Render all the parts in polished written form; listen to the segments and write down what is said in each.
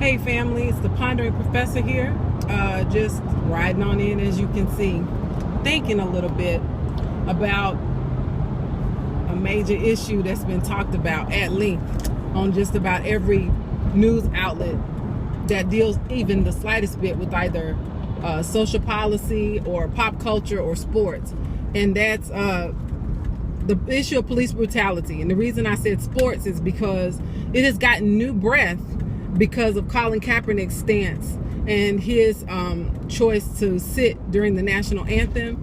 Hey family, it's the Pondering Professor here. Just riding on in, as you can see, thinking a little bit about a major issue that's been talked about at length on just about every news outlet that deals even the slightest bit with either social policy or pop culture or sports. And that's the issue of police brutality. And the reason I said sports is because it has gotten new breath because of Colin Kaepernick's stance and his choice to sit during the national anthem.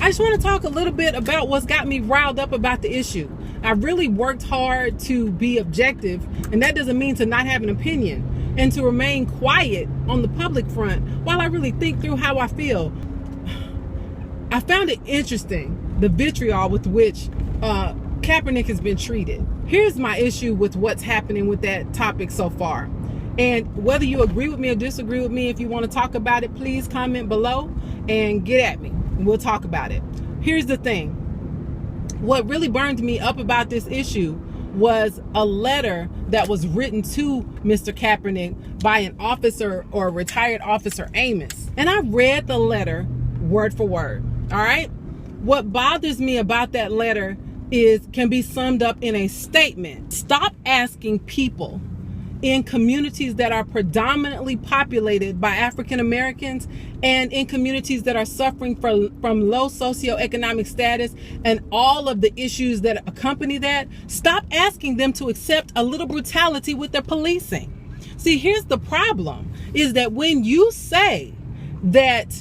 I just want to talk a little bit about what's got me riled up about the issue. I really worked hard to be objective, and that doesn't mean to not have an opinion and to remain quiet on the public front while I really think through how I feel. I found it interesting, the vitriol with which Kaepernick has been treated. Here's my issue with what's happening with that topic so far. And whether you agree with me or disagree with me, if you want to talk about it, please comment below and get at me. We'll talk about it. Here's the thing. What really burned me up about this issue was a letter that was written to Mr. Kaepernick by an officer or a retired officer, Amos. And I read the letter word for word. All right. What bothers me about that letter can be summed up in a statement. Stop asking people in communities that are predominantly populated by African Americans and in communities that are suffering from low socioeconomic status and all of the issues that accompany that. Stop asking them to accept a little brutality with their policing. See, here's the problem, is that when you say that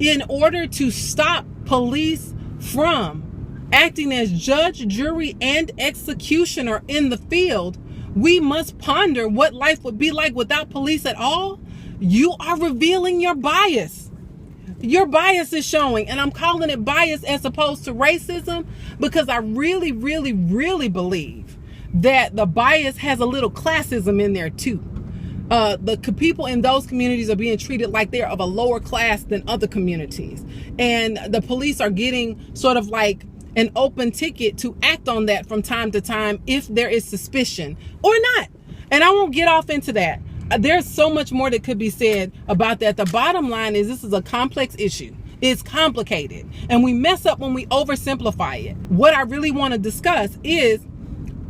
in order to stop police from acting as judge, jury, and executioner in the field, we must ponder what life would be like without police at all. You are revealing your bias. Your bias is showing, and I'm calling it bias as opposed to racism because I really, really, really believe that the bias has a little classism in there too. The people in those communities are being treated like they're of a lower class than other communities. And the police are getting sort of like an open ticket to act on that from time to time if there is suspicion or not. And I won't get off into that. There's so much more that could be said about that. The bottom line is this is a complex issue. It's complicated. And we mess up when we oversimplify it. What I really want to discuss is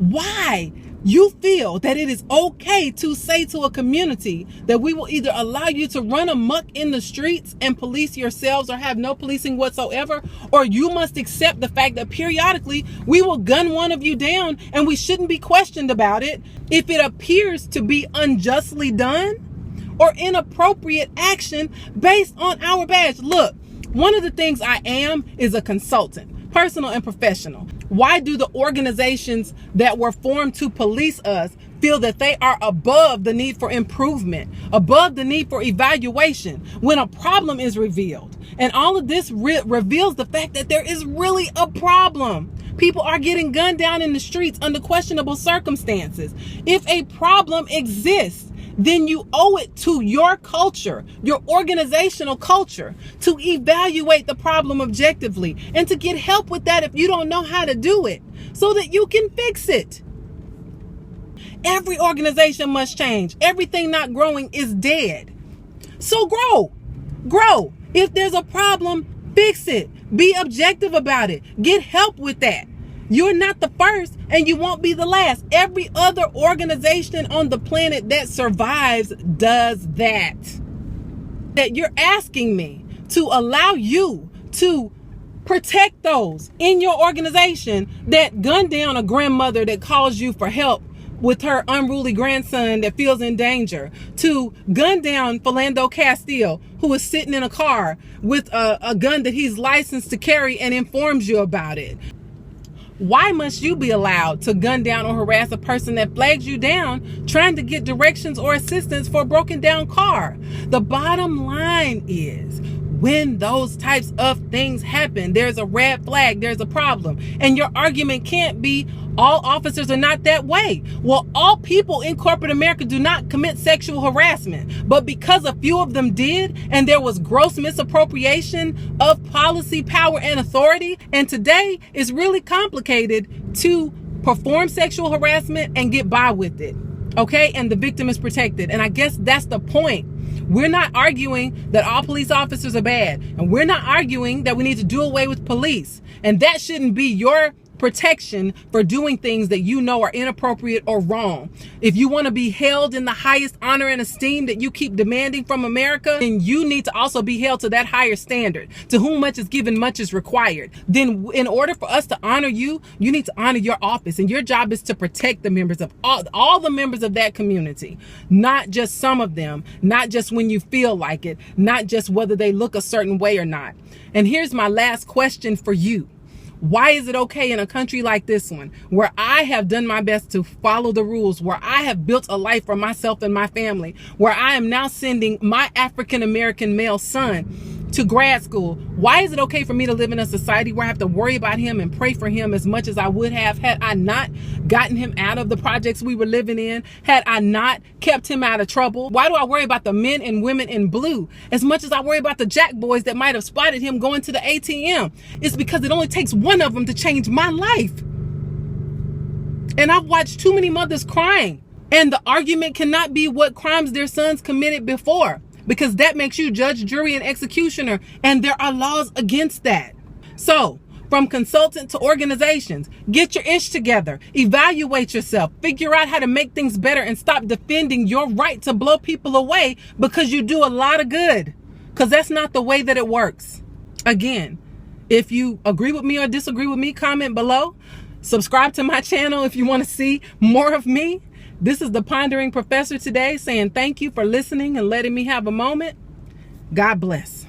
why you feel that it is okay to say to a community that we will either allow you to run amok in the streets and police yourselves or have no policing whatsoever, or you must accept the fact that periodically we will gun one of you down and we shouldn't be questioned about it if it appears to be unjustly done or inappropriate action based on our badge. Look, one of the things I am is a consultant, personal and professional. Why do the organizations that were formed to police us feel that they are above the need for improvement, above the need for evaluation when a problem is revealed? And all of this reveals the fact that there is really a problem. People are getting gunned down in the streets under questionable circumstances. If a problem exists, then you owe it to your culture, your organizational culture, to evaluate the problem objectively and to get help with that if you don't know how to do it so that you can fix it. Every organization must change. Everything not growing is dead. So grow. If there's a problem, fix it. Be objective about it. Get help with that. You're not the first and you won't be the last. Every other organization on the planet that survives does that. That you're asking me to allow you to protect those in your organization that gun down a grandmother that calls you for help with her unruly grandson that feels in danger, to gun down Philando Castile, who is sitting in a car with a gun that he's licensed to carry and informs you about it. Why must you be allowed to gun down or harass a person that flags you down trying to get directions or assistance for a broken down car? The bottom line is, when those types of things happen, there's a red flag, there's a problem. And your argument can't be all officers are not that way. Well, all people in corporate America do not commit sexual harassment. But because a few of them did, and there was gross misappropriation of policy, power, and authority, and today it's really complicated to perform sexual harassment and get by with it. Okay, and the victim is protected. And I guess that's the point. We're not arguing that all police officers are bad, and we're not arguing that we need to do away with police, and that shouldn't be your protection for doing things that you know are inappropriate or wrong. If you want to be held in the highest honor and esteem that you keep demanding from America, then you need to also be held to that higher standard. To whom much is given, much is required. Then in order for us to honor you, you need to honor your office, and your job is to protect the members of all the members of that community, not just some of them, not just when you feel like it, not just whether they look a certain way or not. And here's my last question for you. Why is it okay in a country like this one, where I have done my best to follow the rules, where I have built a life for myself and my family, where I am now sending my African-American male son to grad school? Why is it okay for me to live in a society where I have to worry about him and pray for him as much as I would have had I not gotten him out of the projects we were living in, had I not kept him out of trouble? Why do I worry about the men and women in blue as much as I worry about the jack boys that might have spotted him going to the ATM? It's because it only takes one of them to change my life. And I've watched too many mothers crying. And the argument cannot be what crimes their sons committed before, because that makes you judge, jury, and executioner, and there are laws against that. So, from consultant to organizations, get your ish together, evaluate yourself, figure out how to make things better, and stop defending your right to blow people away because you do a lot of good, because that's not the way that it works. Again, if you agree with me or disagree with me, comment below. Subscribe to my channel if you want to see more of me. This is the Pondering Professor today, saying thank you for listening and letting me have a moment. God bless.